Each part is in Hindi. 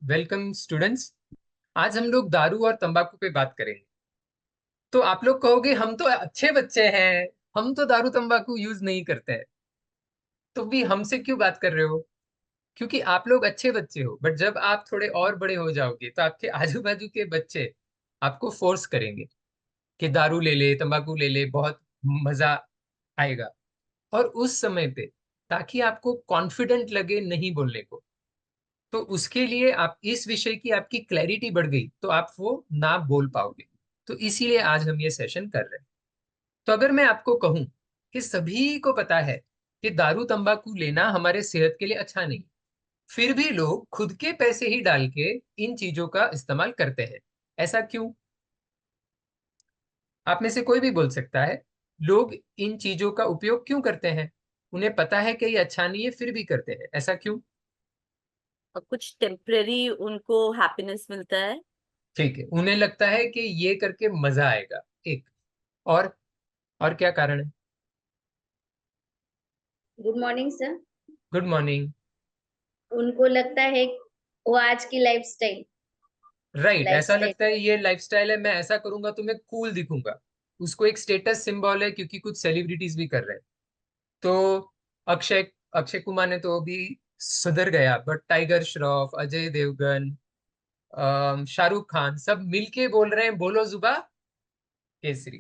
Welcome students. आज हम लोग दारू और तंबाकू पे बात करेंगे। तो आप लोग कहोगे हम तो अच्छे बच्चे हैं, हम तो दारू तंबाकू यूज नहीं करते हैं, तो भी हमसे क्यों बात कर रहे हो? क्योंकि आप लोग अच्छे बच्चे हो, बट जब आप थोड़े और बड़े हो जाओगे तो आपके आजू बाजू के बच्चे आपको फोर्स करेंगे कि दारू ले ले, तंबाकू ले ले, बहुत मजा आएगा। और उस समय पे, ताकि आपको कॉन्फिडेंट लगे नहीं बोलने को, तो उसके लिए आप इस विषय की आपकी क्लैरिटी बढ़ गई तो आप वो ना बोल पाओगे। तो इसीलिए आज हम ये सेशन कर रहे हैं। तो अगर मैं आपको कहूं कि सभी को पता है कि दारू तंबाकू लेना हमारे सेहत के लिए अच्छा नहीं, फिर भी लोग खुद के पैसे ही डाल के इन चीजों का इस्तेमाल करते हैं, ऐसा क्यों? आप में से कोई भी बोल सकता है। लोग इन चीजों का उपयोग क्यों करते हैं? उन्हें पता है कि ये अच्छा नहीं है, फिर भी करते हैं, ऐसा क्यों? और कुछ टेम्पररी उनको हैप्पीनेस मिलता है। ठीक है, उन्हें लगता है कि ये करके मजा आएगा। एक और और क्या कारण है? Good morning sir. Good morning. उनको लगता है वो आज की लाइफस्टाइल राइट, ऐसा लाइफस्टाइल लगता है ये लाइफस्टाइल है, मैं ऐसा करूंगा तो मैं कूल दिखूंगा। उसको एक स्टेटस सिंबल है, क्योंकि कुछ सेलिब्रिटीज भी कर रहे हैं। तो अक्षय अक्षय कुमार ने तो अभी सुधर गया, बट टाइगर श्रॉफ, अजय देवगन, शाहरुख खान सब मिलके बोल रहे हैं बोलो जुबा केसरी।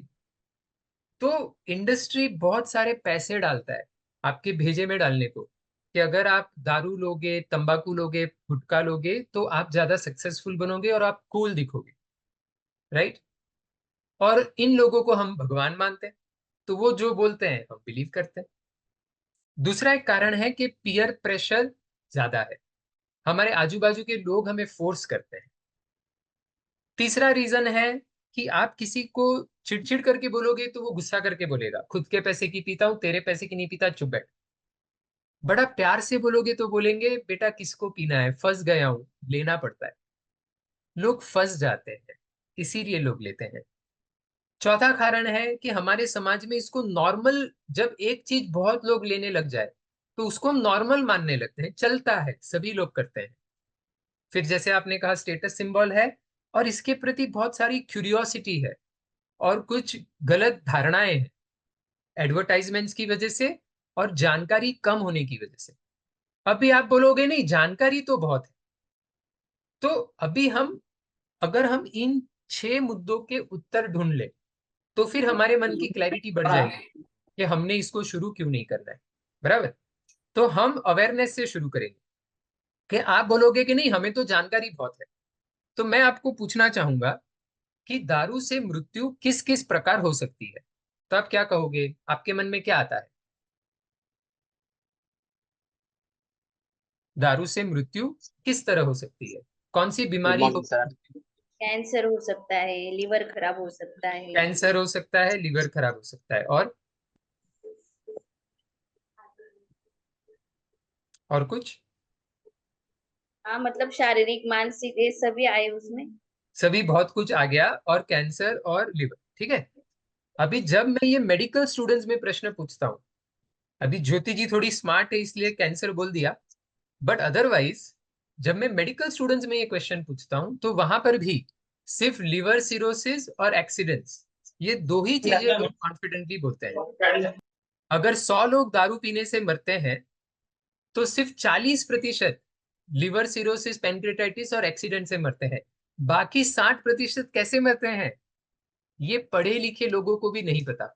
तो इंडस्ट्री बहुत सारे पैसे डालता है आपके भेजे में डालने को, कि अगर आप दारू लोगे, तंबाकू लोगे, गुटखा लोगे तो आप ज्यादा सक्सेसफुल बनोगे और आप कूल दिखोगे। राइट। और इन लोगों को हम भगवान मानते हैं, तो वो जो बोलते हैं हम बिलीव करते हैं। दूसरा एक कारण है कि पीयर प्रेशर ज्यादा है, हमारे आजू बाजू के लोग हमें फोर्स करते हैं। तीसरा रीजन है कि आप किसी को चिड़चिड़ करके बोलोगे तो वो गुस्सा करके बोलेगा, खुद के पैसे की पीता हूं, तेरे पैसे की नहीं पीता, चुप बैठ। बड़ा प्यार से बोलोगे तो बोलेंगे बेटा किसको पीना है, फंस गया हूं, लेना पड़ता है। लोग फंस जाते हैं, इसीलिए लोग लेते हैं। चौथा कारण है कि हमारे समाज में इसको नॉर्मल, जब एक चीज बहुत लोग लेने लग जाए तो उसको हम नॉर्मल मानने लगते हैं, चलता है, सभी लोग करते हैं। फिर जैसे आपने कहा स्टेटस सिंबल है, और इसके प्रति बहुत सारी क्यूरियोसिटी है और कुछ गलत धारणाएं हैं, एडवर्टाइजमेंट्स की वजह से और जानकारी कम होने की वजह से। अभी आप बोलोगे नहीं जानकारी तो बहुत है। तो अभी हम, अगर हम इन 6 मुद्दों के उत्तर ढूंढ ले तो फिर हमारे मन की क्लैरिटी बढ़ जाएगी कि हमने इसको शुरू क्यों नहीं करना है। बराबर। तो हम अवेयरनेस से शुरू करेंगे, कि आप बोलोगे कि नहीं हमें तो जानकारी बहुत है। तो मैं आपको पूछना चाहूंगा कि दारू से मृत्यु किस किस प्रकार हो सकती है। तो आप क्या कहोगे, आपके मन में क्या आता है? दारू से मृत्यु किस तरह हो सकती है? कौन सी गुड बीमारी मॉर्निंग हो? सर। कैंसर हो सकता है, लिवर खराब हो सकता है। कैंसर हो सकता है, लिवर खराब हो सकता है, और कुछ? हाँ मतलब शारीरिक मानसिक ये सभी आए उसमें। सभी बहुत कुछ आ गया, और कैंसर और लिवर, ठीक है। अभी जब मैं ये मेडिकल स्टूडेंट्स में प्रश्न पूछता हूँ, अभी ज्योति जी थोड़ी स्मार्ट है इसलिए कैंसर बोल दिया, बट अदरवाइज जब मैं मेडिकल स्टूडेंट्स में ये क्वेश्चन पूछता हूँ तो वहां पर भी सिर्फ लिवर सिरोसिस और एक्सीडेंट्स, ये दो ही चीजें लोग कॉन्फिडेंटली बोलते हैं। अगर 100 लोग दारू पीने से मरते हैं तो सिर्फ 40% लिवर सिरोसिस, पेनक्रेटाइटिस और एक्सीडेंट से मरते हैं। बाकी 60% कैसे मरते हैं, ये पढ़े लिखे लोगों को भी नहीं पता।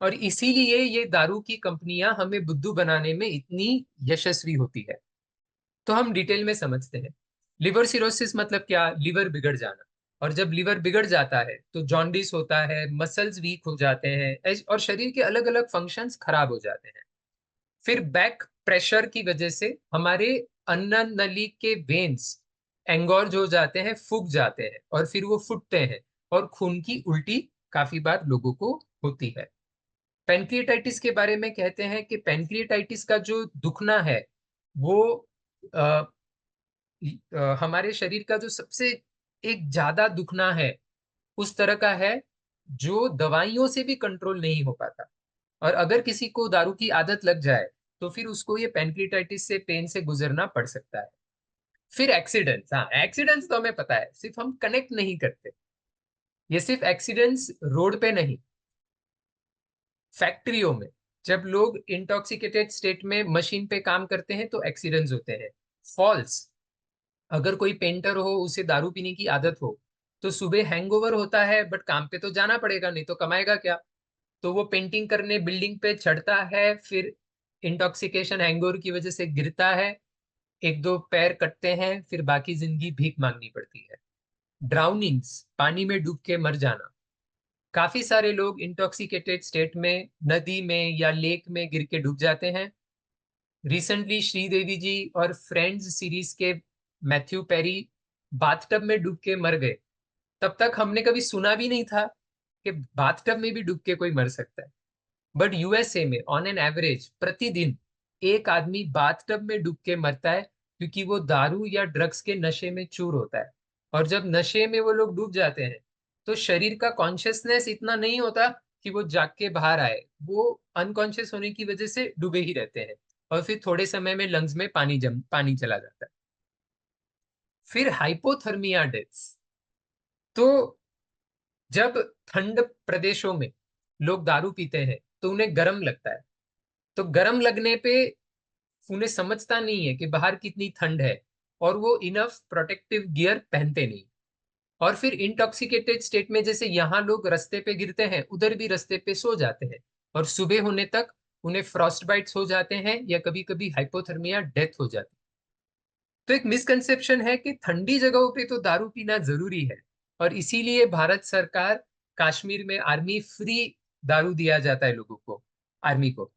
और इसीलिए ये दारू की कंपनियां हमें बुद्धू बनाने में इतनी यशस्वी होती है। तो हम डिटेल में समझते हैं। लिवर सिरोसिस मतलब क्या? लिवर बिगड़ जाना। और जब लिवर बिगड़ जाता है तो जॉन्डिस होता है, मसल्स वीक हो जाते हैं, और शरीर के अलग अलग फंक्शंस खराब हो जाते हैं। फिर बैक प्रेशर की वजह से हमारे अन्न नली के वेन्स एंगोर्ज हो जाते हैं, फूक जाते हैं, और फिर वो फूटते हैं, और खून की उल्टी काफी बार लोगों को होती है। पेनक्रिएटाइटिस के बारे में कहते हैं कि पेनक्रिएटाइटिस का जो दुखना है वो अ, हमारे शरीर का जो सबसे एक ज्यादा दुखना है उस तरह का है, जो दवाइयों से भी कंट्रोल नहीं हो पाता। और अगर किसी को दारू की आदत लग जाए तो फिर उसको ये पेनक्रिएटाइटिस से पेन से गुजरना पड़ सकता है। फिर एक्सीडेंट्स, हाँ एक्सीडेंट्स तो हमें पता है, सिर्फ हम कनेक्ट नहीं करते। ये सिर्फ एक्सीडेंट्स रोड पे नहीं, फैक्ट्रियों में जब लोग इंटॉक्सिकेटेड स्टेट में मशीन पे काम करते हैं तो एक्सीडेंट्स होते हैं। फॉल्स, अगर कोई पेंटर हो, उसे दारू पीने की आदत हो, तो सुबह हैंगओवर होता है बट काम पे तो जाना पड़ेगा, नहीं तो कमाएगा क्या। तो वो पेंटिंग करने बिल्डिंग पे चढ़ता है, फिर इंटॉक्सिकेशन हैंगओवर की वजह से गिरता है, एक दो पैर कटते हैं, फिर बाकी जिंदगी भीख मांगनी पड़ती है। ड्राउनिंग्स, पानी में डूब के मर जाना, काफी सारे लोग इंटॉक्सिकेटेड स्टेट में नदी में या लेक में गिर के डूब जाते हैं। रिसेंटली श्रीदेवी जी और फ्रेंड्स सीरीज के मैथ्यू पेरी बाथटब में डूब के मर गए। तब तक हमने कभी सुना भी नहीं था कि बाथटब में भी डूब के कोई मर सकता है। बट यूएसए में ऑन एन एवरेज प्रतिदिन एक आदमी बाथटब में डूब के मरता है, क्योंकि वो दारू या ड्रग्स के नशे में चूर होता है। और जब नशे में वो लोग डूब जाते हैं तो शरीर का कॉन्शियसनेस इतना नहीं होता कि वो जाग के बाहर आए, वो अनकॉन्शियस होने की वजह से डूबे ही रहते हैं, और फिर थोड़े समय में लंग्स में पानी चला जाता है। फिर हाइपोथर्मिया डेथ्स, तो जब ठंड प्रदेशों में लोग दारू पीते हैं तो उन्हें गर्म लगता है, तो गर्म लगने पे उन्हें समझता नहीं है कि बाहर कितनी ठंड है, और वो इनफ प्रोटेक्टिव गियर पहनते नहीं। और फिर इंटॉक्सिकेटेड स्टेट में जैसे यहाँ लोग रास्ते पे गिरते हैं, उधर भी रास्ते पे सो जाते हैं, और सुबह होने तक उन्हें फ्रॉस्ट बाइट्स हो जाते हैं या कभी कभी हाइपोथर्मिया डेथ हो जाती है। तो एक मिसकंसेप्शन है कि ठंडी जगहों पे तो दारू पीना जरूरी है, और इसीलिए भारत सरकार कश्मीर में आर्मी फ्री दारू दिया जाता है लोगों को, आर्मी को।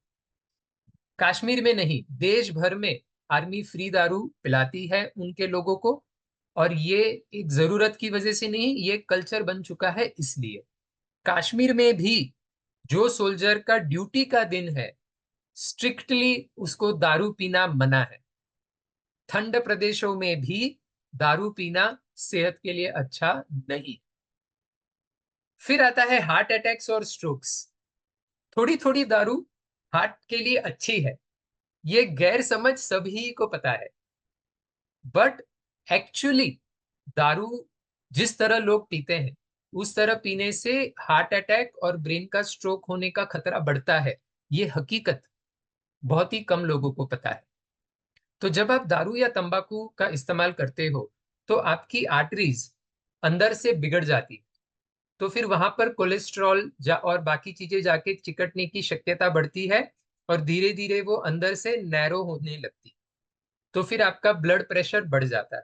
कश्मीर में नहीं, देश भर में आर्मी फ्री दारू पिलाती है उनके लोगों को। और ये एक जरूरत की वजह से नहीं, ये कल्चर बन चुका है इसलिए। कश्मीर में भी जो सोल्जर का ड्यूटी का दिन है, स्ट्रिक्टली उसको दारू पीना मना है। ठंड प्रदेशों में भी दारू पीना सेहत के लिए अच्छा नहीं। फिर आता है हार्ट अटैक्स और स्ट्रोक्स। थोड़ी थोड़ी दारू हार्ट के लिए अच्छी है, ये गैर समझ सभी को पता है। बट एक्चुअली दारू जिस तरह लोग पीते हैं, उस तरह पीने से हार्ट अटैक और ब्रेन का स्ट्रोक होने का खतरा बढ़ता है। ये हकीकत बहुत ही कम लोगों को पता है। तो जब आप दारू या तंबाकू का इस्तेमाल करते हो तो आपकी आर्टरीज अंदर से बिगड़ जाती है, तो फिर वहां पर कोलेस्ट्रॉल और बाकी चीजें जाके चिकटने की शक्यता बढ़ती है, और धीरे धीरे वो अंदर से नैरो होने लगती है। तो फिर आपका ब्लड प्रेशर बढ़ जाता है,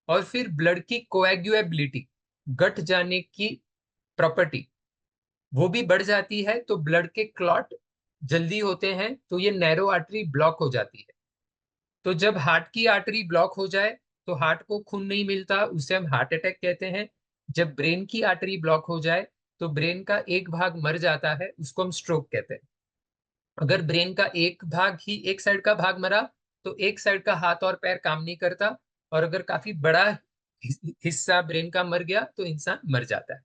और फिर ब्लड की कोएगुएबिलिटी, गट जाने की प्रॉपर्टी, वो भी बढ़ जाती है। तो ब्लड के क्लॉट जल्दी होते हैं, तो ये नैरो आर्टरी ब्लॉक हो जाती है। तो जब हार्ट की आर्टरी ब्लॉक हो जाए तो हार्ट को खून नहीं मिलता, उसे हम हार्ट अटैक कहते हैं। जब ब्रेन की आर्टरी ब्लॉक हो जाए तो ब्रेन का एक भाग मर जाता है, उसको हम स्ट्रोक कहते हैं। अगर ब्रेन का एक भाग ही, एक साइड का भाग मरा, तो एक साइड का हाथ और पैर काम नहीं करता, और अगर काफी बड़ा हिस्सा ब्रेन का मर गया तो इंसान मर जाता है।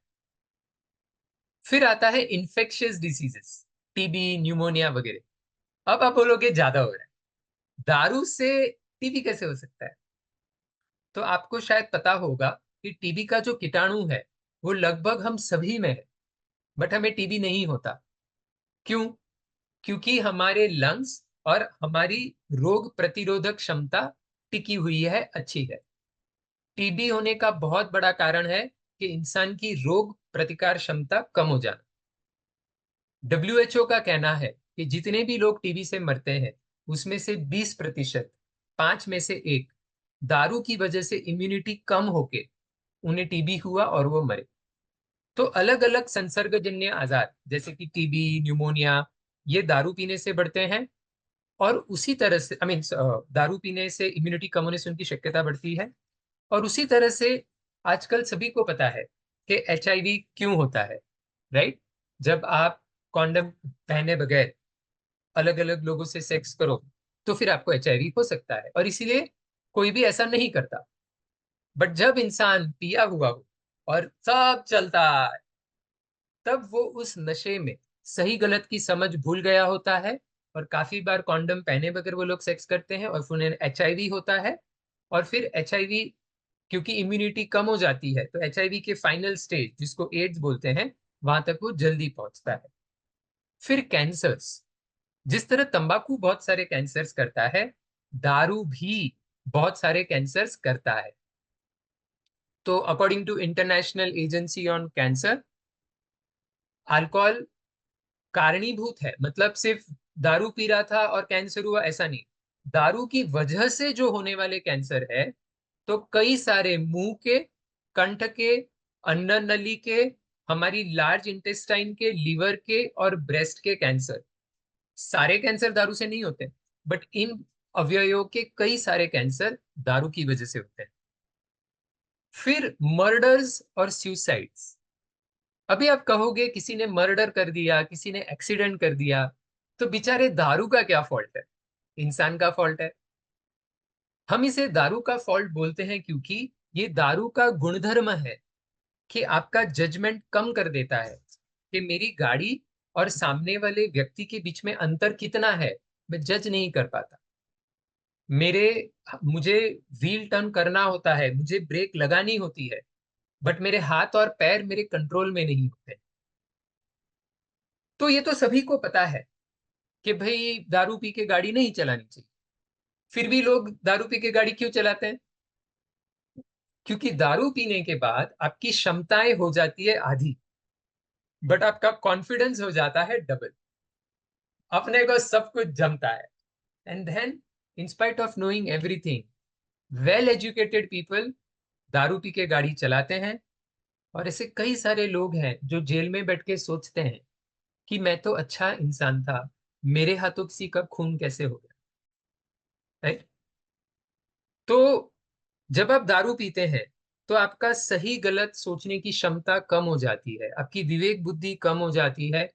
फिर आता है इन्फेक्शियस डिसीजेस, टीबी, न्यूमोनिया वगैरह। अब आप बोलोगे ज्यादा हो रहा है, दारू से टीबी कैसे हो सकता है? तो आपको शायद पता होगा कि टीबी का जो कीटाणु है वो लगभग हम सभी में है, बट हमें टीबी नहीं होता। क्यों? क्योंकि हमारे लंग्स और हमारी रोग प्रतिरोधक क्षमता टिकी हुई है, अच्छी है। टीबी होने का बहुत बड़ा कारण है कि इंसान की रोग प्रतिकार क्षमता कम हो जाना। डब्ल्यूएचओ का कहना है कि जितने भी लोग टीबी से मरते हैं उसमें से 20%, 5 में से 1, दारू की वजह से इम्यूनिटी कम होके उन्हें टीबी हुआ और वो मरे। तो अलग अलग संसर्गजन्य आजार जैसे कि टीबी, न्यूमोनिया, ये दारू पीने से बढ़ते हैं। और उसी तरह से आई मीन दारू पीने से इम्यूनिटी कम होने से उनकी शक्यता बढ़ती है। और उसी तरह से आजकल सभी को पता है कि एचआईवी क्यों होता है, राइट? जब आप कॉन्डम पहने बगैर अलग अलग लोगों से सेक्स करो तो फिर आपको एचआईवी हो सकता है, और इसीलिए कोई भी ऐसा नहीं करता। बट जब इंसान पिया हुआ हो और सब चलता है, तब वो उस नशे में सही गलत की समझ भूल गया होता है, और काफी बार कॉन्डम पहने बगैर वो लोग सेक्स करते हैं और फिर उन्हें एचआईवी होता है। और फिर HIV, क्योंकि इम्यूनिटी कम हो जाती है तो HIV के फाइनल स्टेज जिसको एड्स बोलते हैं वहां तक वो जल्दी पहुंचता है। फिर कैंसर्स, जिस तरह तंबाकू बहुत सारे कैंसर्स करता है, दारू भी बहुत सारे कैंसर्स करता है। तो according to international agency on cancer, alcohol कारणीभूत है, मतलब सिर्फ दारू पी रहा था और कैंसर हुआ ऐसा नहीं। दारू की वजह से जो होने वाले कैंसर है, तो कई सारे मुंह के, कंठ के, अन्न नली के, हमारी लार्ज इंटेस्टाइन के, लीवर के और ब्रेस्ट के कैंसर, सारे कैंसर दारू से नहीं होते, बट इन अवयवों के कई सारे कैंसर दारू की वजह से होते हैं। फिर मर्डर्स और सुसाइड्स। अभी आप कहोगे किसी ने मर्डर कर दिया, किसी ने एक्सीडेंट कर दिया, तो बेचारे दारू का क्या फॉल्ट है? इंसान का फॉल्ट है। हम इसे दारू का फॉल्ट बोलते हैं क्योंकि ये दारू का गुणधर्म है कि आपका जजमेंट कम कर देता है कि मेरी गाड़ी और सामने वाले व्यक्ति के बीच में अंतर कितना है, मैं जज नहीं कर पाता। मेरे मुझे व्हील टर्न करना होता है, मुझे ब्रेक लगानी होती है, बट मेरे हाथ और पैर मेरे कंट्रोल में नहीं होते। तो ये तो सभी को पता है कि भाई दारू पी के गाड़ी नहीं चलानी चाहिए। फिर भी लोग दारू पी के गाड़ी क्यों चलाते हैं? क्योंकि दारू पीने के बाद आपकी क्षमताएं हो जाती है आधी, बट आपका कॉन्फिडेंस हो जाता है डबल। अपने को सब कुछ जमता है। And then, in spite of knowing everything, well educated people दारू पी के गाड़ी चलाते हैं। और ऐसे कई सारे लोग हैं जो जेल में बैठ के सोचते हैं कि मैं तो अच्छा इंसान था, मेरे हाथों किसी का खून कैसे हो गया, राइट? तो जब आप दारू पीते हैं तो आपका सही गलत सोचने की क्षमता कम हो जाती है, आपकी विवेक बुद्धि कम हो जाती है,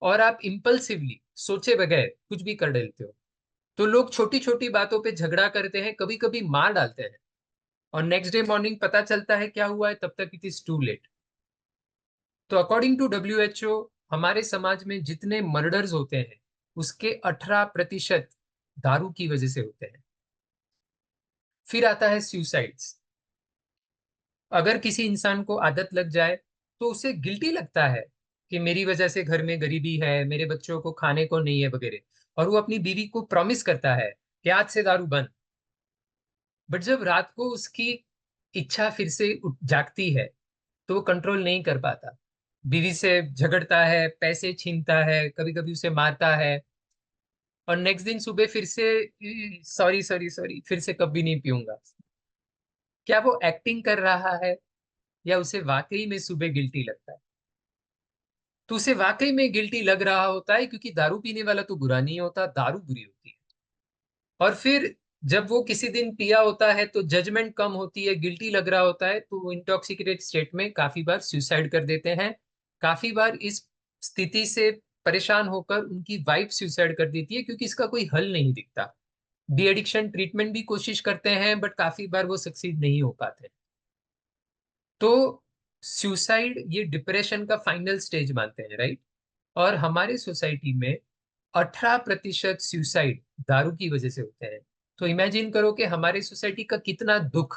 और आप इम्पल्सिवली सोचे बगैर कुछ भी कर डालते हो। तो लोग छोटी छोटी बातों पे झगड़ा करते हैं, कभी कभी मार डालते हैं, और नेक्स्ट डे मॉर्निंग पता चलता है क्या हुआ है, तब तक इट इज टू लेट। तो अकॉर्डिंग टू WHO, हमारे समाज में जितने मर्डर्स होते हैं उसके 18% दारू की वजह से होते हैं। फिर आता है सुसाइड्स। अगर किसी इंसान को आदत लग जाए तो उसे गिल्टी लगता है कि मेरी वजह से घर में गरीबी है, मेरे बच्चों को खाने को नहीं है वगैरह, और वो अपनी बीवी को प्रॉमिस करता है कि आज से दारू बंद। बट जब रात को उसकी इच्छा फिर से जागती है तो वो कंट्रोल नहीं कर पाता, बीवी से झगड़ता है, पैसे छीनता है, कभी कभी उसे मारता है, और नेक्स्ट दिन सुबह फिर से सॉरी सॉरी सॉरी, फिर से कभी नहीं पीऊंगा। क्या वो एक्टिंग कर रहा है या उसे वाकई में सुबह गिल्टी लगता है? तो उसे वाकई में गिल्टी लग रहा होता है, क्योंकि दारू पीने वाला तो बुरा नहीं होता, दारू बुरी होती है। और फिर जब वो किसी दिन पिया होता है तो जजमेंट कम होती है, गिल्टी लग रहा होता है, तो वो इंटॉक्सिकेटेड स्टेट में काफी बार सुसाइड कर देते हैं। काफी बार इस स्थिति से परेशान होकर उनकी वाइफ सुसाइड कर देती है, क्योंकि इसका कोई हल नहीं दिखता। डी एडिक्शन ट्रीटमेंट भी कोशिश करते हैं, बट काफी बार वो सक्सीड नहीं हो पाते। तो सुसाइड ये डिप्रेशन का फाइनल स्टेज मानते हैं, राइट? और हमारे सोसाइटी में 18% सुसाइड दारू की वजह से होते हैं। तो इमेजिन करो कि हमारे सोसाइटी का कितना दुख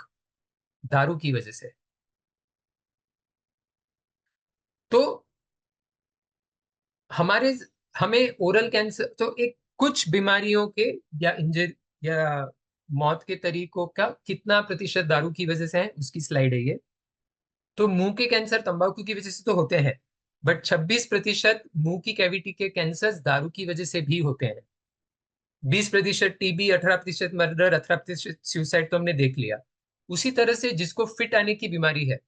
दारू की वजह से। तो हमारे हमें ओरल कैंसर, तो एक कुछ बीमारियों के या इंजर या मौत के तरीकों का कितना प्रतिशत दारू की वजह से है, उसकी स्लाइड है ये। तो मुंह के कैंसर तंबाकू की वजह से तो होते हैं, बट 26% मुंह की कैविटी के कैंसर दारू की वजह से भी होते हैं। 20% टीबी, 18% मर्डर, 18% सुसाइड तो हमने देख लिया। उसी तरह से जिसको फिट आने की बीमारी है,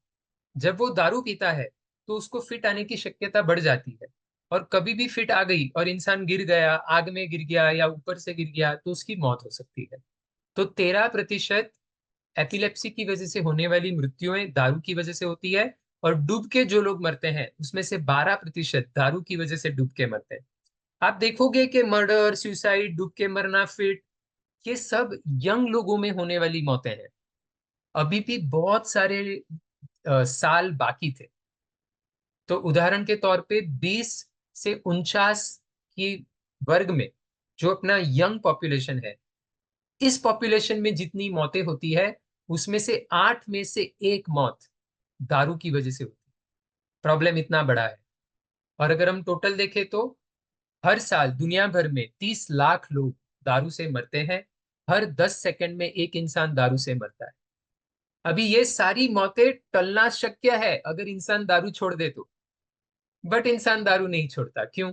जब वो दारू पीता है तो उसको फिट आने की शक्यता बढ़ जाती है। और कभी भी फिट आ गई और इंसान गिर गया, आग में गिर गया या ऊपर से गिर गया, तो उसकी मौत हो सकती है। तो 13% एपिलेप्सी की वजह से होने वाली मृत्युएं दारू की वजह से होती है। और डूब के जो लोग मरते हैं उसमें से 12% दारू की वजह से डूब के मरते हैं। आप देखोगे कि मर्डर, सुसाइड, डूब के मरना, फिट, ये सब यंग लोगों में होने वाली मौतें हैं। अभी भी बहुत सारे साल बाकी थे। तो उदाहरण के तौर पे 20 से 49 की वर्ग में जो अपना यंग पॉपुलेशन है, इस पॉपुलेशन में जितनी मौतें होती है उसमें से 8 में से 1 मौत दारू की वजह से होती है। प्रॉब्लम इतना बड़ा है। और अगर हम टोटल देखें तो हर साल दुनिया भर में 30 लाख लोग दारू से मरते हैं। हर 10 सेकंड में एक इंसान दारू से मरता है। अभी ये सारी मौतें टलना शक्य है अगर इंसान दारू छोड़ दे तो। बट इंसान दारू नहीं छोड़ता, क्यों?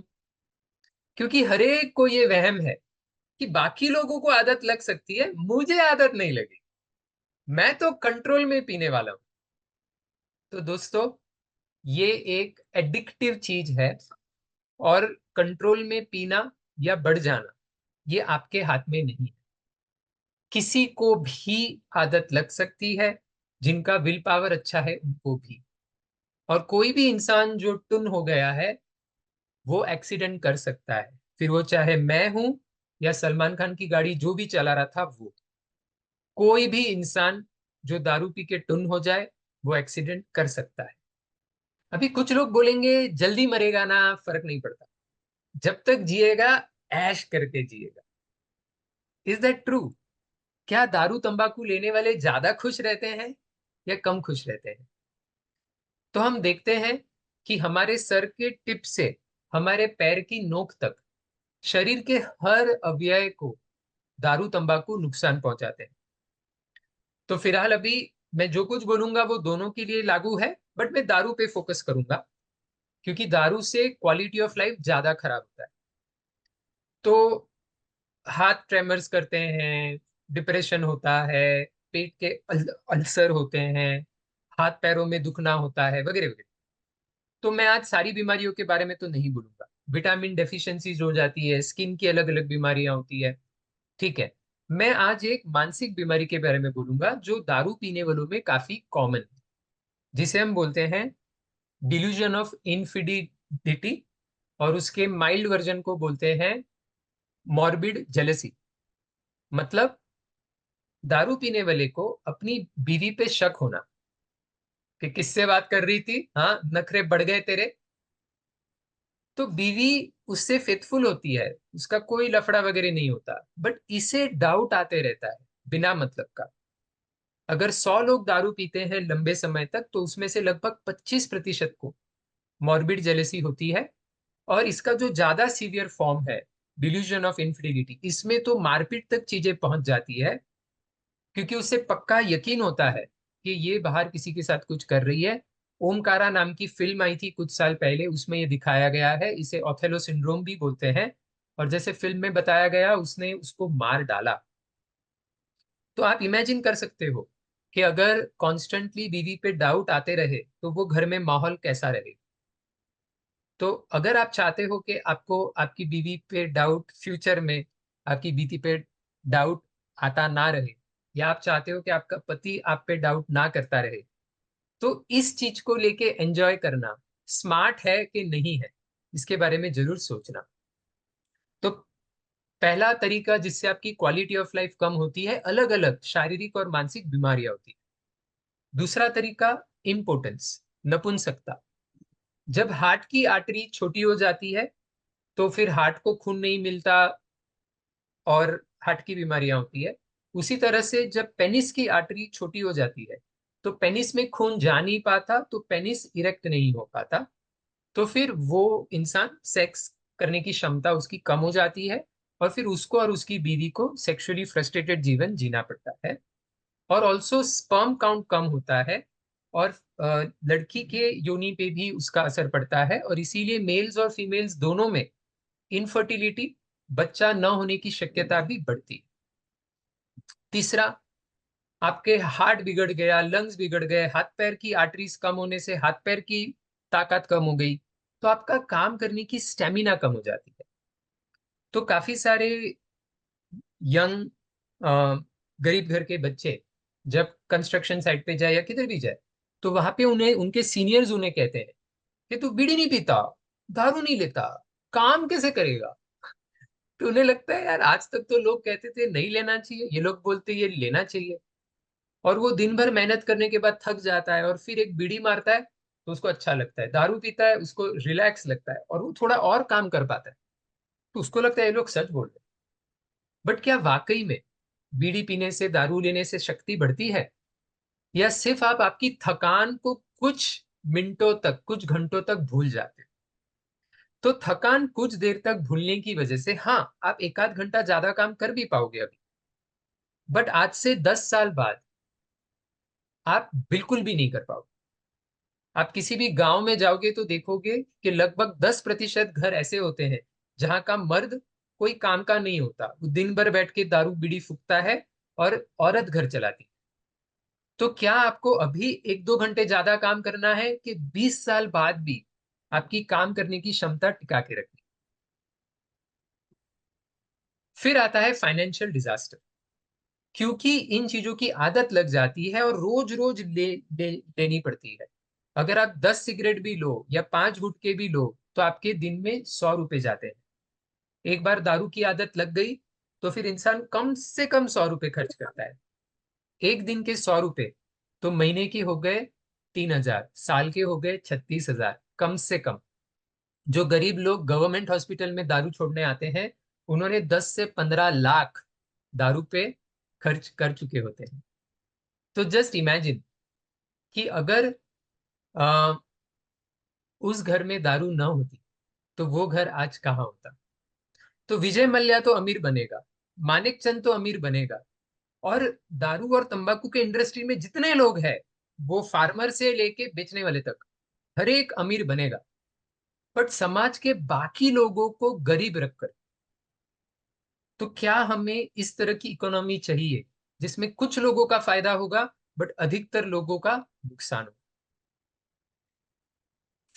क्योंकि हरेक को ये वहम है कि बाकी लोगों को आदत लग सकती है, मुझे आदत नहीं लगी, मैं तो कंट्रोल में पीने वाला हूं। तो दोस्तों, ये एक एडिक्टिव चीज है। और कंट्रोल में पीना या बढ़ जाना ये आपके हाथ में नहीं है। किसी को भी आदत लग सकती है, जिनका विल पावर अच्छा है उनको भी। और कोई भी इंसान जो टुन हो गया है वो एक्सीडेंट कर सकता है, फिर वो चाहे मैं हूं या सलमान खान की गाड़ी जो भी चला रहा था वो। कोई भी इंसान जो दारू पी के टुन हो जाए वो एक्सीडेंट कर सकता है। अभी कुछ लोग बोलेंगे जल्दी मरेगा ना, फर्क नहीं पड़ता, जब तक जिएगा ऐश करके जिएगा। Is that true? क्या दारू तंबाकू लेने वाले ज्यादा खुश रहते हैं या कम खुश रहते हैं? तो हम देखते हैं कि हमारे सर के टिप से हमारे पैर की नोक तक शरीर के हर अवयव को दारू तंबाकू नुकसान पहुंचाते हैं। तो फिलहाल अभी मैं जो कुछ बोलूंगा वो दोनों के लिए लागू है, बट मैं दारू पे फोकस करूंगा क्योंकि दारू से क्वालिटी ऑफ लाइफ ज्यादा खराब होता है। तो हाथ ट्रेमर्स करते हैं, डिप्रेशन होता है, पेट के अल्सर होते हैं, हाथ पैरों में दुखना होता है, वगैरह वगैरह। तो मैं आज सारी बीमारियों के बारे में तो नहीं बोलूंगा। विटामिन डेफिशिएंसीज हो जाती है, स्किन की अलग अलग बीमारियां होती है, ठीक है। मैं आज एक मानसिक बीमारी के बारे में बोलूंगा जो दारू पीने वालों में काफी कॉमन है, जिसे हम बोलते हैं डिल्यूजन ऑफ इनफिडिलिटी। और उसके माइल्ड वर्जन को बोलते हैं मॉर्बिड जेलेसी। मतलब दारू पीने वाले को अपनी बीवी पे शक होना कि किससे बात कर रही थी, हाँ नखरे बढ़ गए तेरे। तो बीवी उससे फेथफुल होती है, उसका कोई लफड़ा वगैरह नहीं होता, बट इसे डाउट आते रहता है बिना मतलब का। अगर 100 लोग दारू पीते हैं लंबे समय तक तो उसमें से लगभग 25% को मॉर्बिड जेलेसी होती है। और इसका जो ज्यादा सीवियर फॉर्म है, डिल्यूजन ऑफ इनफिडिलिटी, इसमें तो मारपीट तक चीजें पहुंच जाती है, क्योंकि उसे पक्का यकीन होता है कि ये बाहर किसी के साथ कुछ कर रही है। ओमकारा नाम की फिल्म आई थी कुछ साल पहले, उसमें ये दिखाया गया है, इसे ओथेलो सिंड्रोम भी बोलते हैं। और जैसे फिल्म में बताया गया, उसने उसको मार डाला। तो आप इमेजिन कर सकते हो कि अगर कॉन्स्टेंटली बीवी पे डाउट आते रहे तो वो घर में माहौल कैसा रहे। तो अगर आप चाहते हो कि आपको आपकी बीवी पे डाउट फ्यूचर में, आपकी बीवी पे डाउट आता ना रहे, या आप चाहते हो कि आपका पति आप पे डाउट ना करता रहे, तो इस चीज को लेके एंजॉय करना स्मार्ट है कि नहीं है, इसके बारे में जरूर सोचना। तो पहला तरीका जिससे आपकी क्वालिटी ऑफ लाइफ कम होती है, अलग अलग शारीरिक और मानसिक बीमारियां होती है। दूसरा तरीका, इम्पोर्टेंस, नपुंसकता। जब हार्ट की आर्टरी छोटी हो जाती है तो फिर हार्ट को खून नहीं मिलता और हार्ट की बीमारियां होती है। उसी तरह से जब पेनिस की आर्टरी छोटी हो जाती है तो पेनिस में खून जा नहीं पाता, तो पेनिस इरेक्ट नहीं हो पाता। तो फिर वो इंसान सेक्स करने की क्षमता उसकी कम हो जाती है, और फिर उसको और उसकी बीवी को सेक्सुअली फ्रस्ट्रेटेड जीवन जीना पड़ता है। और ऑल्सो स्पर्म काउंट कम होता है, और लड़की के योनि पे भी उसका असर पड़ता है, और इसीलिए मेल्स और फीमेल्स दोनों में इनफर्टिलिटी, बच्चा न होने की शक्यता भी बढ़ती है। तीसरा, आपके हार्ट बिगड़ गया, लंग्स बिगड़ गए, हाथ पैर की आर्टरीज कम होने से हाथ पैर की ताकत कम हो गई, तो आपका काम करने की स्टेमिना कम हो जाती है। तो काफी सारे यंग गरीब घर के बच्चे जब कंस्ट्रक्शन साइट पे जाए या किधर भी जाए, तो वहां पे उन्हें उनके सीनियर्स उन्हें कहते हैं कि तू बीड़ी नहीं पीता, दारू नहीं लेता, काम कैसे करेगा? तो उन्हें लगता है यार, आज तक तो लोग कहते थे नहीं लेना चाहिए, ये लोग बोलते ये लेना चाहिए। और वो दिन भर मेहनत करने के बाद थक जाता है और फिर एक बीड़ी मारता है तो उसको अच्छा लगता है, दारू पीता है उसको रिलैक्स लगता है और वो थोड़ा और काम कर पाता है, तो उसको लगता है ये लोग सच बोल रहे हैं। बट क्या वाकई में बीड़ी पीने से, दारू लेने से शक्ति बढ़ती है, या सिर्फ आप आपकी थकान को कुछ मिनटों तक, कुछ घंटों तक भूल जाते हैं? तो थकान कुछ देर तक भूलने की वजह से हाँ, आप एक आध घंटा ज्यादा काम कर भी पाओगे अभी, बट आज से 10 साल बाद आप बिल्कुल भी नहीं कर पाओगे। आप किसी भी गांव में जाओगे तो देखोगे कि लगभग 10% घर ऐसे होते हैं जहां का मर्द कोई काम का नहीं होता, वो दिन भर बैठ के दारू बीड़ी फूकता है और औरत घर चलाती है। तो क्या आपको अभी 1-2 घंटे ज्यादा काम करना है कि 20 साल बाद भी आपकी काम करने की क्षमता टिका के रखनी? फिर आता है फाइनेंशियल डिजास्टर, क्योंकि इन चीजों की आदत लग जाती है और रोज रोज लेनी पड़ती है। अगर आप 10 सिगरेट भी लो या 5 गुटखे भी लो तो आपके दिन में 100 रुपए जाते हैं। एक बार दारू की आदत लग गई तो फिर इंसान कम से कम 100 रुपए खर्च करता है। एक दिन के 100 रुपए तो महीने के हो गए 3,000, साल के हो गए 36,000 कम से कम। जो गरीब लोग गवर्नमेंट हॉस्पिटल में दारू छोड़ने आते हैं, उन्होंने 10 से 15 लाख दारू पे खर्च कर चुके होते हैं। तो जस्ट इमेजिन कि अगर आ, उस घर में दारू न होती तो वो घर आज कहाँ होता। तो विजय मल्ल्या तो अमीर बनेगा, मानिक चंद तो अमीर बनेगा, और दारू और तंबाकू के इंडस्ट्री में जितने लोग हैं, वो फार्मर से लेके बेचने वाले तक, हर एक अमीर बनेगा। बट समाज के बाकी लोगों को गरीब रखकर, तो क्या हमें इस तरह की इकोनॉमी चाहिए जिसमें कुछ लोगों का फायदा होगा बट अधिकतर लोगों का नुकसान होगा?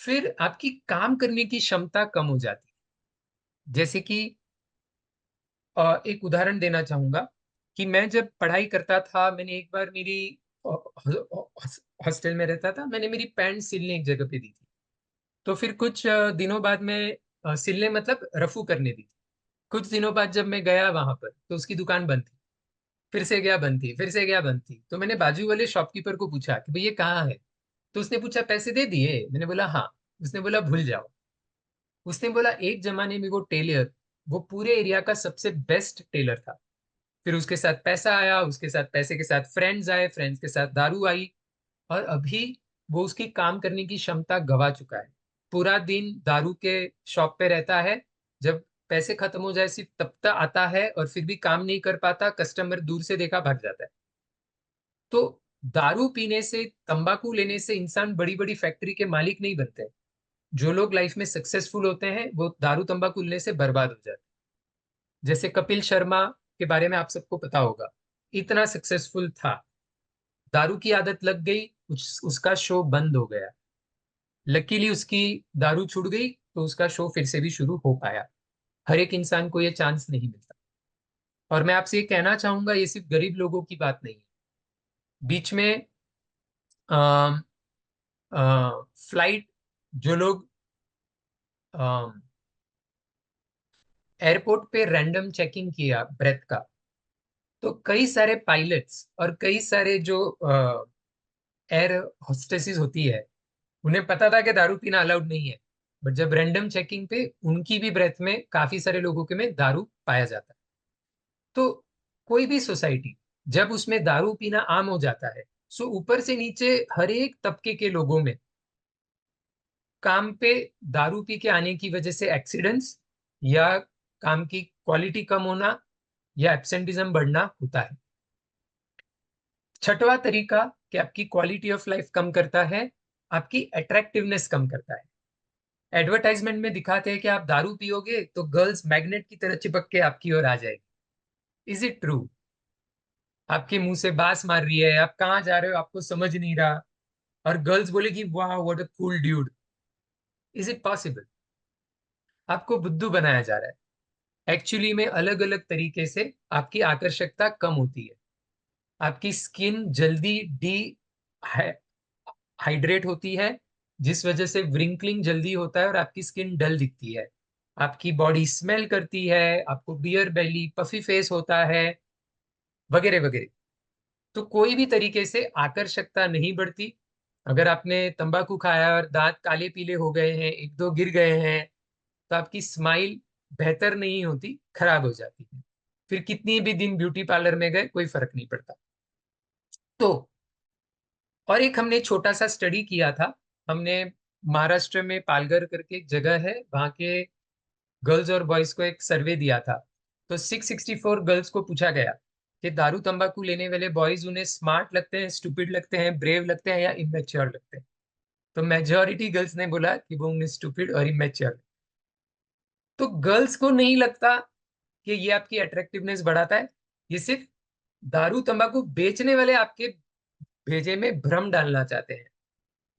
फिर आपकी काम करने की क्षमता कम हो जाती है। जैसे कि एक उदाहरण देना चाहूंगा कि मैं जब पढ़ाई करता था, मैंने एक बार मेरी हॉस्टल में रहता था, मैंने मेरी पैंट सिलने एक जगह पे दी थी। तो फिर कुछ दिनों बाद में सिलने मतलब रफू करने दी थी। कुछ दिनों बाद जब मैं गया वहां पर तो उसकी दुकान बंद थी। फिर से गया, बंद थी, फिर से गया, बंद थी। तो मैंने बाजू वाले शॉपकीपर को पूछा कि भाई ये कहाँ है? तो उसने पूछा पैसे दे दिए? मैंने बोला हाँ। उसने बोला भूल जाओ। उसने बोला एक जमाने में वो टेलर, वो पूरे एरिया का सबसे बेस्ट टेलर था। फिर उसके साथ पैसा आया, उसके साथ पैसे के साथ फ्रेंड्स आए, फ्रेंड्स के साथ दारू आई, और अभी वो उसकी काम करने की क्षमता गवा चुका है। पूरा दिन दारू के शॉप पे रहता है। जब पैसे खत्म हो जाए सिर्फ तब तक आता है, और फिर भी काम नहीं कर पाता, कस्टमर दूर से देखा भाग जाता है। तो दारू पीने से, तंबाकू लेने से इंसान बड़ी बड़ी फैक्ट्री के मालिक नहीं बनते। जो लोग लाइफ में सक्सेसफुल होते हैं वो दारू तंबाकू लेने से बर्बाद हो जाते हैं। जैसे कपिल शर्मा के बारे में आप सबको पता होगा, इतना सक्सेसफुल था, दारू की आदत लग गई, उसका शो बंद हो गया। लकीली उसकी दारू छूट गई तो उसका शो फिर से भी शुरू हो पाया। हर एक इंसान को ये चांस नहीं मिलता। और मैं आपसे ये कहना चाहूंगा, ये सिर्फ गरीब लोगों की बात नहीं है। बीच में फ्लाइट, जो लोग एयरपोर्ट पे रैंडम चेकिंग किया ब्रेथ का, तो कई सारे पायलट्स और कई सारे जो एयर होस्टेसेस होती है, उन्हें पता था कि दारू पीना अलाउड नहीं है, बट जब रैंडम चेकिंग पे उनकी भी ब्रेथ में काफी सारे लोगों के में दारू पाया जाता है। तो कोई भी सोसाइटी जब उसमें दारू पीना आम हो जाता है, सो ऊपर से नीचे हर एक तबके के लोगों में काम पे दारू पी के आने की वजह से एक्सीडेंट्स, या काम की क्वालिटी कम होना, या एब्सेंटिज्म बढ़ना होता है। छठवां तरीका कि आपकी क्वालिटी ऑफ लाइफ कम करता है, आपकी अट्रैक्टिवनेस कम करता है। एडवर्टाइजमेंट में दिखाते हैं कि आप दारू पियोगे तो गर्ल्स मैग्नेट की तरह चिपक के आपकी ओर आ जाएगी। Is it true? आपके मुंह से बास मार रही है, आप कहाँ जा रहे हो आपको समझ नहीं रहा, और गर्ल्स बोलेगी वाह what a cool dude. Is it possible? आपको बुद्धू बनाया जा रहा है। एक्चुअली में अलग अलग तरीके से आपकी आकर्षकता कम होती है। आपकी स्किन जल्दी डी हाइड्रेट होती है, जिस वजह से व्रिंकलिंग जल्दी होता है और आपकी स्किन डल दिखती है। आपकी बॉडी स्मेल करती है, आपको बियर बेली, पफी फेस होता है, वगैरह वगैरह। तो कोई भी तरीके से आकर्षकता नहीं बढ़ती। अगर आपने तंबाकू खाया और दांत काले पीले हो गए हैं, एक दो गिर गए हैं, तो आपकी स्माइल बेहतर नहीं होती, खराब हो जाती है। फिर कितनी भी दिन ब्यूटी पार्लर में गए कोई फर्क नहीं पड़ता। तो और एक हमने छोटा सा स्टडी किया था। हमने महाराष्ट्र में पालघर करके एक जगह है, वहां के गर्ल्स और बॉयज को एक सर्वे दिया था। तो 664 गर्ल्स को पूछा गया कि दारू तंबाकू लेने वाले बॉयज उन्हें स्मार्ट लगते हैं, स्टूपिड लगते हैं, ब्रेव लगते हैं या इमेच्योर लगते हैं। तो मेजोरिटी गर्ल्स ने बोला कि वो उन्हें स्टूपिड और इमेच्योर। तो गर्ल्स को नहीं लगता कि ये आपकी अट्रैक्टिवनेस बढ़ाता है। ये सिर्फ दारू तंबाकू बेचने वाले आपके भेजे में भ्रम डालना चाहते हैं,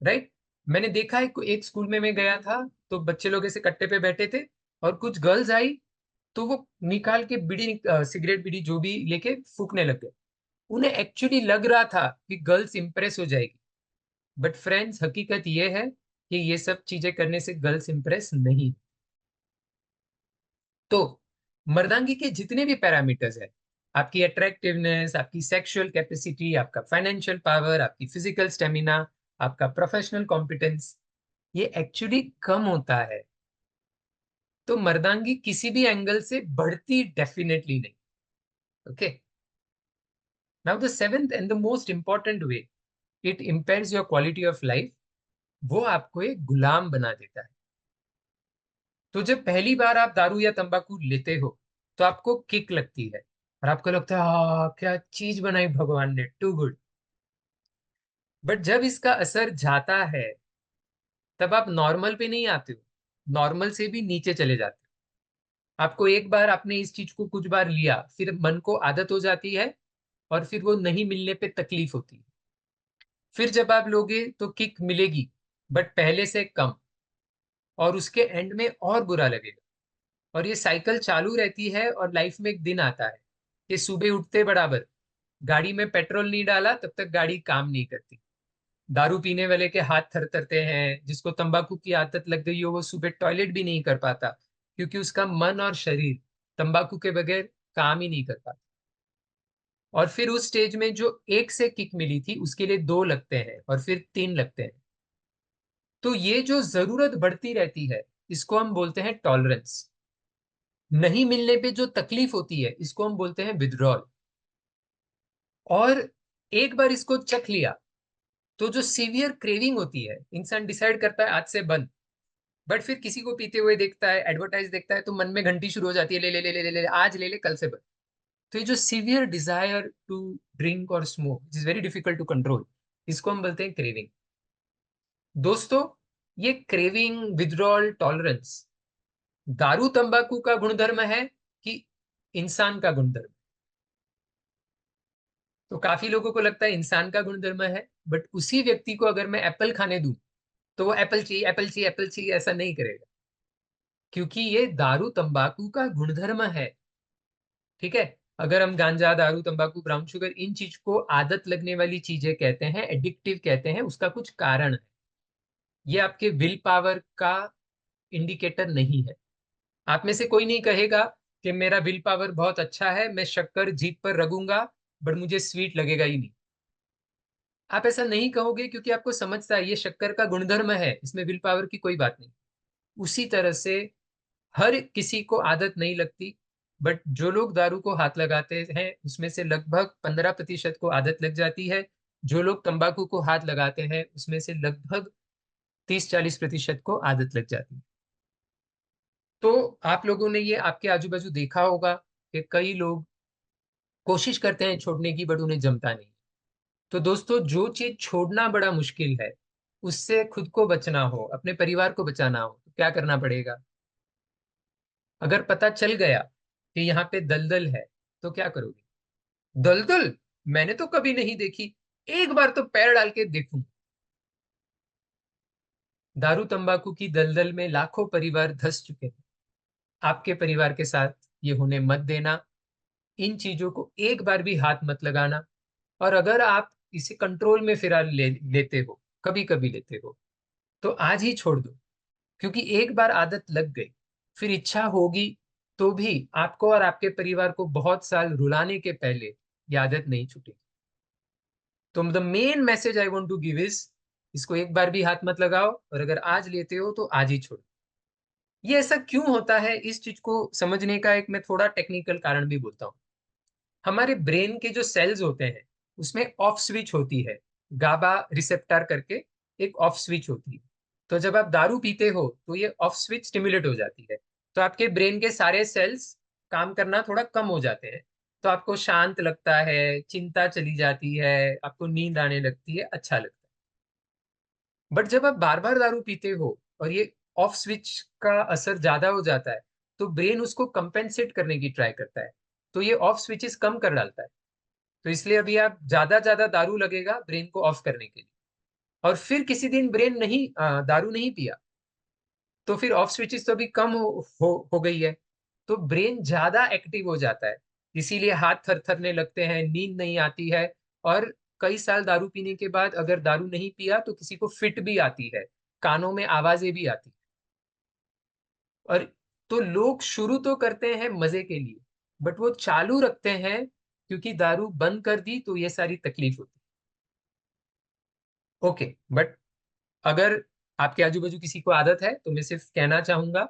राइट। मैंने देखा है एक स्कूल में मैं गया था, तो बच्चे लोग ऐसे कट्टे पे बैठे थे और कुछ गर्ल्स आई, तो वो निकाल के बीड़ी सिगरेट बीड़ी जो भी लेके फूकने लग गए। उन्हें एक्चुअली लग रहा था कि गर्ल्स इंप्रेस हो जाएगी। बट फ्रेंड्स, हकीकत ये है कि ये सब चीजें करने से गर्ल्स इंप्रेस नहीं। तो मर्दांगी के जितने भी पैरामीटर्स है, आपकी अट्रैक्टिवनेस, आपकी सेक्सुअल कैपेसिटी, आपका फाइनेंशियल पावर, आपकी फिजिकल स्टेमिना, आपका प्रोफेशनल कॉम्पिटेंस, ये एक्चुअली कम होता है। तो मर्दांगी किसी भी एंगल से बढ़ती डेफिनेटली नहीं। Okay, now the seventh and the most important way it impairs your quality of life, वो आपको एक गुलाम बना देता है। तो जब पहली बार आप दारू या तंबाकू लेते हो तो आपको किक लगती है और आपको लगता है क्या चीज बनाई भगवान ने, टू गुड। बट जब इसका असर जाता है तब आप नॉर्मल पे नहीं आते हो, नॉर्मल से भी नीचे चले जाते हो। आपको एक बार आपने इस चीज को कुछ बार लिया, फिर मन को आदत हो जाती है और फिर वो नहीं मिलने पे तकलीफ होती है। फिर जब आप लोगे तो किक मिलेगी, बट पहले से कम, और उसके एंड में और बुरा लगेगा। और ये साइकिल चालू रहती है और लाइफ में एक दिन आता है कि सुबह उठते बराबर गाड़ी में पेट्रोल नहीं डाला तब तक गाड़ी काम नहीं करती। दारू पीने वाले के हाथ थरथरते हैं, जिसको तंबाकू की आदत लग गई हो वो सुबह टॉयलेट भी नहीं कर पाता, क्योंकि उसका मन और शरीर तंबाकू के बगैर काम ही नहीं कर पाता। और फिर उस स्टेज में जो एक से किक मिली थी उसके लिए दो लगते हैं और फिर तीन लगते हैं। तो ये जो जरूरत बढ़ती रहती है इसको हम बोलते हैं टॉलरेंस। नहीं मिलने पे जो तकलीफ होती है इसको हम बोलते हैं विथड्रॉल। और एक बार इसको चख लिया तो जो सीवियर क्रेविंग होती है, इंसान डिसाइड करता है आज से बंद। बट फिर किसी को पीते हुए देखता है, एडवर्टाइज देखता है, तो मन में घंटी शुरू हो जाती है, ले ले ले ले ले ले, आज ले ले कल से बंद। तो ये जो सीवियर डिजायर टू ड्रिंक और smoke is very difficult to control, इसको हम बोलते हैं क्रेविंग। दोस्तों, ये क्रेविंग, विथड्रॉल, टॉलरेंस दारू तंबाकू का गुणधर्म है कि इंसान का गुणधर्म? तो काफी लोगों को लगता है इंसान का गुणधर्म है, बट उसी व्यक्ति को अगर मैं एप्पल खाने दूं तो वो एप्पल चाहिए, एप्पल चाहिए, एप्पल चाहिए ऐसा नहीं करेगा, क्योंकि ये दारू तंबाकू का गुणधर्म है। ठीक है। अगर हम गांजा, दारू, तंबाकू, ब्राउन शुगर, इन चीज को आदत लगने वाली चीजें कहते हैं, एडिक्टिव कहते हैं, उसका कुछ कारण है। ये आपके विल पावर का इंडिकेटर नहीं है। आप में से कोई नहीं कहेगा कि मेरा विल पावर बहुत अच्छा है, मैं शक्कर जीभ पर रगूंगा बट मुझे स्वीट लगेगा ही नहीं। आप ऐसा नहीं कहोगे क्योंकि आपको समझता है ये शक्कर का गुणधर्म है, इसमें विल पावर की कोई बात नहीं। उसी तरह से हर किसी को आदत नहीं लगती, बट जो लोग दारू को हाथ लगाते हैं उसमें से लगभग 15% को आदत लग जाती है। जो लोग तंबाकू को हाथ लगाते हैं उसमें से लगभग 30-40% को आदत लग जाती है। तो आप लोगों ने ये आपके आजू बाजू देखा होगा कि कई लोग कोशिश करते हैं छोड़ने की बट उन्हें जमता नहीं। तो दोस्तों, जो चीज छोड़ना बड़ा मुश्किल है, उससे खुद को बचना हो, अपने परिवार को बचाना हो, तो क्या करना पड़ेगा? अगर पता चल गया कि यहाँ पे दलदल है तो क्या करोगे? दलदल मैंने तो कभी नहीं देखी, एक बार तो पैर डाल के देखूं। दारू तंबाकू की दलदल में लाखों परिवार धंस चुके हैं। आपके परिवार के साथ ये होने मत देना। इन चीजों को एक बार भी हाथ मत लगाना। और अगर आप इसे कंट्रोल में फिलहाल लेते हो, कभी कभी लेते हो, तो आज ही छोड़ दो। क्योंकि एक बार आदत लग गई, फिर इच्छा होगी तो भी आपको और आपके परिवार को बहुत साल रुलाने के पहले ये आदत नहीं छूटेगी। तो the main message I want to give is, इसको एक बार भी हाथ मत लगाओ, और अगर आज लेते हो तो आज ही छोड़ो। ये ऐसा क्यों होता है, इस चीज को समझने का एक मैं थोड़ा टेक्निकल कारण भी बोलता हूँ। हमारे ब्रेन के जो सेल्स होते हैं उसमें ऑफ स्विच होती है, गाबा रिसेप्टर करके एक ऑफ स्विच होती है। तो जब आप दारू पीते हो तो ये ऑफ स्विच स्टिमुलेट हो जाती है, तो आपके ब्रेन के सारे सेल्स काम करना थोड़ा कम हो जाते हैं। तो आपको शांत लगता है, चिंता चली जाती है, आपको नींद आने लगती है, अच्छा लगता है। बट जब आप बार बार दारू पीते हो और ये ऑफ स्विच का असर ज्यादा हो जाता है, तो ब्रेन उसको कंपेंसेट करने की ट्राई करता है, तो ये ऑफ स्विचेस कम कर डालता है। तो इसलिए अभी आप ज्यादा ज्यादा दारू लगेगा ब्रेन को ऑफ करने के लिए। और फिर किसी दिन ब्रेन नहीं दारू नहीं पिया, तो फिर ऑफ स्विचेस तो अभी कम हो गई है, तो ब्रेन ज्यादा एक्टिव हो जाता है। इसीलिए हाथ थरथरने लगते हैं, नींद नहीं आती है। और कई साल दारू पीने के बाद अगर दारू नहीं पिया तो किसी को फिट भी आती है, कानों में आवाजें भी आती है। और तो लोग शुरू तो करते हैं मजे के लिए, बट वो चालू रखते हैं क्योंकि दारू बंद कर दी तो ये सारी तकलीफ होती है। ओके, बट अगर आपके आजू बाजू किसी को आदत है तो मैं सिर्फ कहना चाहूंगा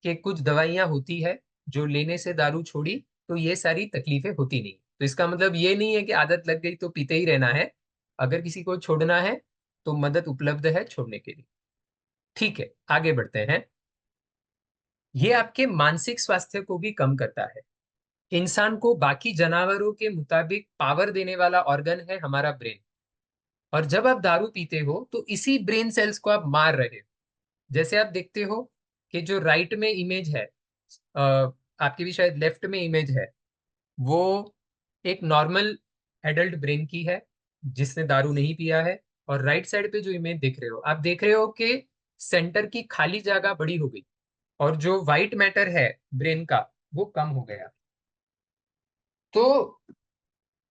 कि कुछ दवाइयां होती है जो लेने से दारू छोड़ी तो ये सारी तकलीफें होती नहीं। तो इसका मतलब ये नहीं है कि आदत लग गई तो पीते ही रहना है। अगर किसी को छोड़ना है तो मदद उपलब्ध है छोड़ने के लिए। ठीक है, आगे बढ़ते हैं। ये आपके मानसिक स्वास्थ्य को भी कम करता है। इंसान को बाकी जानवरों के मुताबिक पावर देने वाला ऑर्गन है हमारा ब्रेन। और जब आप दारू पीते हो तो इसी ब्रेन सेल्स को आप मार रहे हो। जैसे आप देखते हो कि जो राइट में इमेज है, आपकी भी शायद लेफ्ट में इमेज है, वो एक नॉर्मल एडल्ट ब्रेन की है जिसने दारू नहीं पिया है। और राइट साइड पे जो इमेज देख रहे हो, आप देख रहे हो कि सेंटर की खाली जगह बड़ी हो गई और जो वाइट मैटर है ब्रेन का वो कम हो गया। तो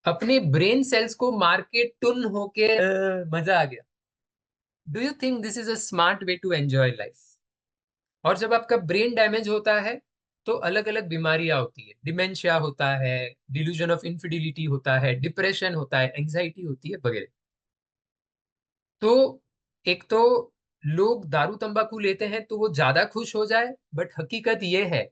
अपने ब्रेन सेल्स को मार के टुन होके मजा आ गया। Do you think this is a smart way to enjoy life? और जब आपका ब्रेन डैमेज होता है तो अलग अलग बीमारियां होती है, डिमेंशिया होता है, डिल्यूजन ऑफ इनफिडिलिटी होता है, डिप्रेशन होता है, एंजाइटी होती है वगैरह। तो एक तो लोग दारू तंबाकू लेते हैं तो वो ज्यादा खुश हो जाए, बट हकीकत ये है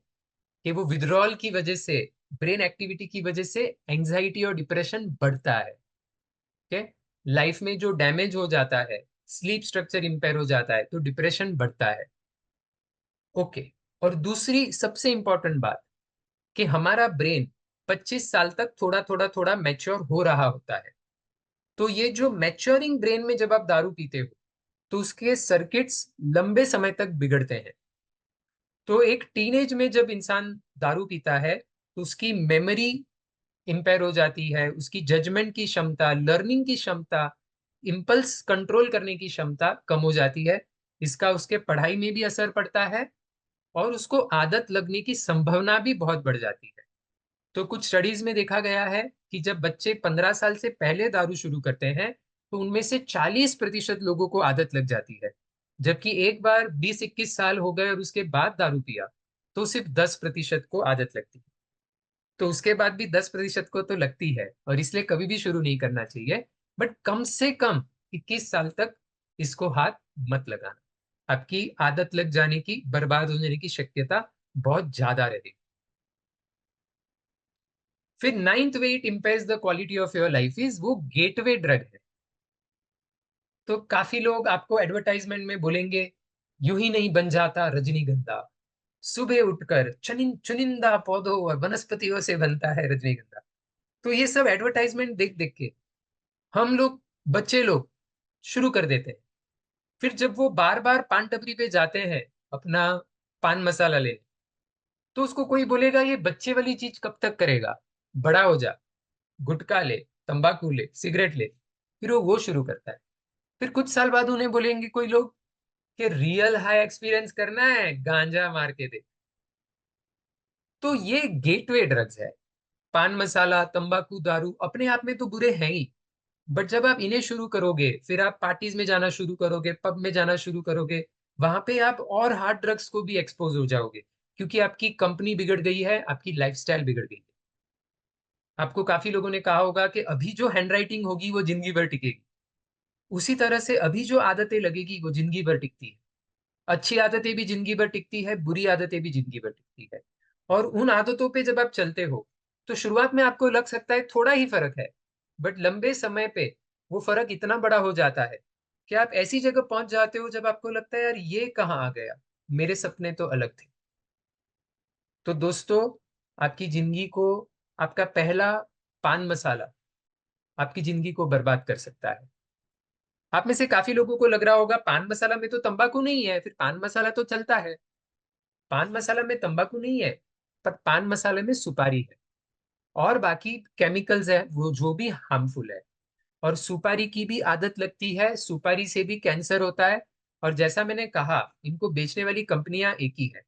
कि वो विड्रॉल की वजह से, ब्रेन एक्टिविटी की वजह से एंजाइटी और डिप्रेशन बढ़ता है। ओके, लाइफ में जो डैमेज हो जाता है, स्लीप स्ट्रक्चर इंपेयर हो जाता है तो डिप्रेशन बढ़ता है। ओके, और दूसरी सबसे इंपॉर्टेंट बात कि हमारा ब्रेन 25 साल तक थोड़ा थोड़ा थोड़ा मैच्योर हो रहा होता है। तो ये जो मैच्योरिंग ब्रेन में जब आप दारू पीते हो तो उसके सर्किट्स लंबे समय तक बिगड़ते हैं। तो एक टीनेज में जब इंसान दारू पीता है तो उसकी मेमोरी इंपेयर हो जाती है, उसकी जजमेंट की क्षमता, लर्निंग की क्षमता, इम्पल्स कंट्रोल करने की क्षमता कम हो जाती है। इसका उसके पढ़ाई में भी असर पड़ता है और उसको आदत लगने की संभावना भी बहुत बढ़ जाती है। तो कुछ स्टडीज में देखा गया है कि जब बच्चे 15 साल से पहले दारू शुरू करते हैं तो उनमें से 40% लोगों को आदत लग जाती है। जबकि एक बार 20-21 साल हो गए और उसके बाद दारू पिया तो सिर्फ 10% को आदत लगती है। तो उसके बाद भी 10% को तो लगती है, और इसलिए कभी भी शुरू नहीं करना चाहिए। बट कम से कम 21 साल तक इसको हाथ मत लगाना। आपकी आदत लग जाने की, बर्बाद हो जाने की शक्यता बहुत ज्यादा रहेगी। फिर ninth way it impairs the quality of your life is, वो गेटवे ड्रग है। तो काफी लोग आपको एडवर्टाइजमेंट में बोलेंगे यूं ही नहीं बन जाता रजनीगंधा, सुबह उठकर चुनिंदा पौधों और वनस्पतियों से बनता है रजनीगंधा। तो ये सब एडवर्टाइजमेंट देख देख के हम लोग, बच्चे लोग शुरू कर देते हैं। फिर जब वो बार बार पान टपरी पे जाते हैं अपना पान मसाला लेने, तो उसको कोई बोलेगा ये बच्चे वाली चीज कब तक करेगा, बड़ा हो जा, गुटखा ले, तंबाकू ले, सिगरेट ले। फिर वो शुरू करता है। फिर कुछ साल बाद उन्हें बोलेंगे कोई लोग कि रियल हाई एक्सपीरियंस करना है, गांजा मार के दे। तो ये गेटवे ड्रग्स है। पान मसाला, तंबाकू, दारू अपने आप में तो बुरे हैं ही, बट जब आप इन्हें शुरू करोगे, फिर आप पार्टीज में जाना शुरू करोगे, पब में जाना शुरू करोगे, वहां पे आप और हार्ड ड्रग्स को भी एक्सपोज हो जाओगे, क्योंकि आपकी कंपनी बिगड़ गई है, आपकी लाइफस्टाइल बिगड़ गई है। आपको काफी लोगों ने कहा होगा कि अभी जो हैंडराइटिंग होगी वो जिंदगी भर टिकेगी, उसी तरह से अभी जो आदतें लगेगी वो जिंदगी भर टिकती है। अच्छी आदतें भी जिंदगी भर टिकती है, बुरी आदतें भी जिंदगी भर टिकती है। और उन आदतों पे जब आप चलते हो तो शुरुआत में आपको लग सकता है थोड़ा ही फर्क है, बट लंबे समय पे वो फर्क इतना बड़ा हो जाता है कि आप ऐसी जगह पहुंच जाते हो जब आपको लगता है यार ये कहाँ आ गया, मेरे सपने तो अलग थे। तो दोस्तों, आपकी जिंदगी को, आपका पहला पान मसाला आपकी जिंदगी को बर्बाद कर सकता है। आप में से काफी लोगों को लग रहा होगा पान मसाला में तो तंबाकू नहीं है, फिर पान मसाला तो चलता है। पान मसाला में तंबाकू नहीं है, पर पान मसाले में सुपारी है और बाकी केमिकल्स है वो जो भी हार्मफुल है। और सुपारी की भी आदत लगती है, सुपारी से भी कैंसर होता है। और जैसा मैंने कहा, इनको बेचने वाली कंपनियां एक ही है।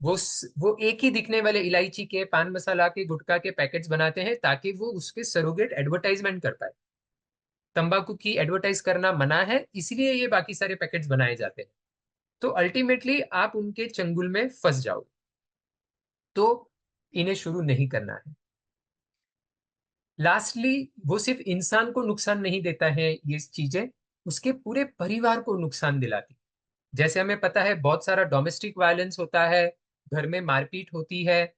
वो एक ही दिखने वाले इलायची के, पान मसाला के, गुटखा के पैकेट्स बनाते हैं ताकि वो उसके सरोगेट एडवर्टाइजमेंट कर पाए। तंबाकू की एडवर्टाइज करना मना है, इसलिए ये बाकी सारे पैकेट्स बनाए जाते हैं। तो अल्टीमेटली आप उनके चंगुल में फंस जाओ। तो इन्हें शुरू नहीं करना है। लास्टली, वो सिर्फ इंसान को नुकसान नहीं देता है ये चीजें, उसके पूरे परिवार को नुकसान दिलाती। जैसे हमें पता है बहुत सारा डोमेस्टिक वायलेंस होता है, घर में मारपीट होती है,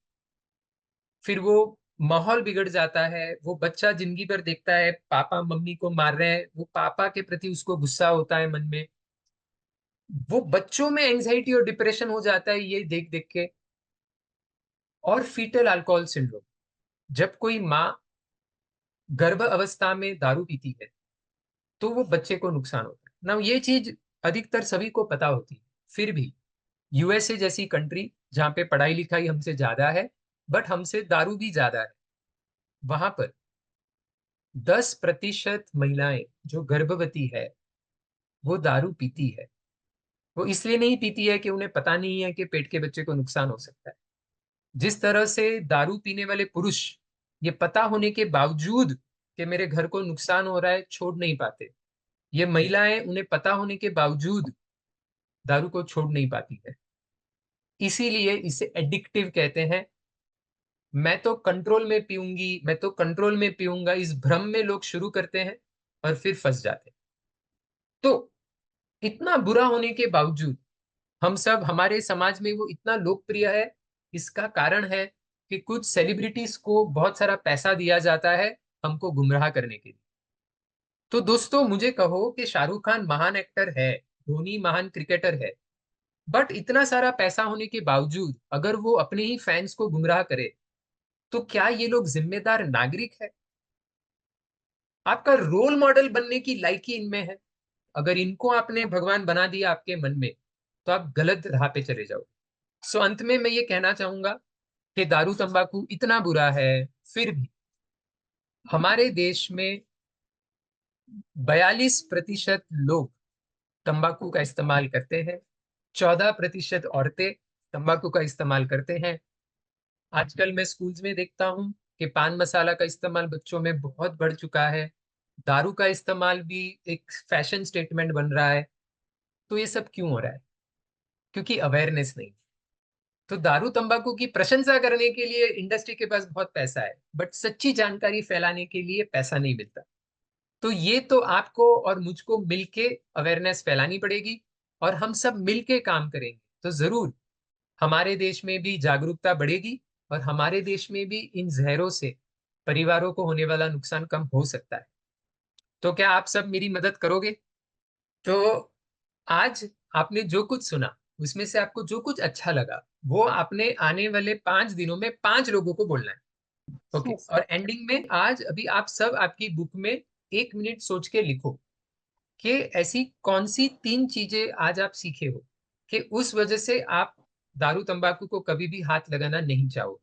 फिर वो माहौल बिगड़ जाता है। वो बच्चा जिंदगी भर देखता है पापा मम्मी को मार रहे हैं, वो पापा के प्रति उसको गुस्सा होता है मन में। वो बच्चों में एंजाइटी और डिप्रेशन हो जाता है ये देख देख के। और फीटल अल्कोहल सिंड्रोम, जब कोई माँ गर्भ अवस्था में दारू पीती है तो वो बच्चे को नुकसान होता है ना। ये चीज अधिकतर सभी को पता होती है, फिर भी यूएसए जैसी कंट्री जहाँ पे पढ़ाई लिखाई हमसे ज्यादा है बट हमसे दारू भी ज्यादा है, वहां पर 10% महिलाएं जो गर्भवती है वो दारू पीती है। वो इसलिए नहीं पीती है कि उन्हें पता नहीं है कि पेट के बच्चे को नुकसान हो सकता है। जिस तरह से दारू पीने वाले पुरुष ये पता होने के बावजूद कि मेरे घर को नुकसान हो रहा है छोड़ नहीं पाते, ये महिलाएं उन्हें पता होने के बावजूद दारू को छोड़ नहीं पाती है। इसीलिए इसे एडिक्टिव कहते हैं। मैं तो कंट्रोल में पीऊंगी, मैं तो कंट्रोल में पीऊंगा, इस भ्रम में लोग शुरू करते हैं और फिर फंस जाते हैं। तो इतना बुरा होने के बावजूद हम सब, हमारे समाज में वो इतना लोकप्रिय है। इसका कारण है कि कुछ सेलिब्रिटीज को बहुत सारा पैसा दिया जाता है हमको गुमराह करने के लिए। तो दोस्तों, मुझे कहो कि शाहरुख खान महान एक्टर है, धोनी महान क्रिकेटर है, बट इतना सारा पैसा होने के बावजूद अगर वो अपने ही फैंस को गुमराह करे तो क्या ये लोग जिम्मेदार नागरिक है? आपका रोल मॉडल बनने की लायकी इनमें है। अगर इनको आपने भगवान बना दिया आपके मन में तो आप गलत राह पे चले जाओ। सो अंत में मैं ये कहना चाहूंगा कि दारू तंबाकू इतना बुरा है, फिर भी हमारे देश में 42% लोग तंबाकू का इस्तेमाल करते हैं, 14% औरतें तंबाकू का इस्तेमाल करते हैं। आजकल मैं स्कूल्स में देखता हूँ कि पान मसाला का इस्तेमाल बच्चों में बहुत बढ़ चुका है। दारू का इस्तेमाल भी एक फैशन स्टेटमेंट बन रहा है। तो ये सब क्यों हो रहा है? क्योंकि अवेयरनेस नहीं। तो दारू तंबाकू की प्रशंसा करने के लिए इंडस्ट्री के पास बहुत पैसा है, बट सच्ची जानकारी फैलाने के लिए पैसा नहीं मिलता। तो ये तो आपको और मुझको मिलके अवेयरनेस फैलानी पड़ेगी, और हम सब मिलके काम करेंगे तो जरूर हमारे देश में भी जागरूकता बढ़ेगी और हमारे देश में भी इन जहरों से परिवारों को होने वाला नुकसान कम हो सकता है। तो क्या आप सब मेरी मदद करोगे? तो आज आपने जो कुछ सुना उसमें से आपको जो कुछ अच्छा लगा वो आपने आने वाले 5 दिनों में 5 लोगों को बोलना है। Okay, Yes. और एंडिंग में आज अभी आप सब आपकी बुक में 1 मिनट सोच के लिखो कि ऐसी कौन सी 3 चीजें आज आप सीखे हो कि उस वजह से आप दारू तंबाकू को कभी भी हाथ लगाना नहीं चाहो।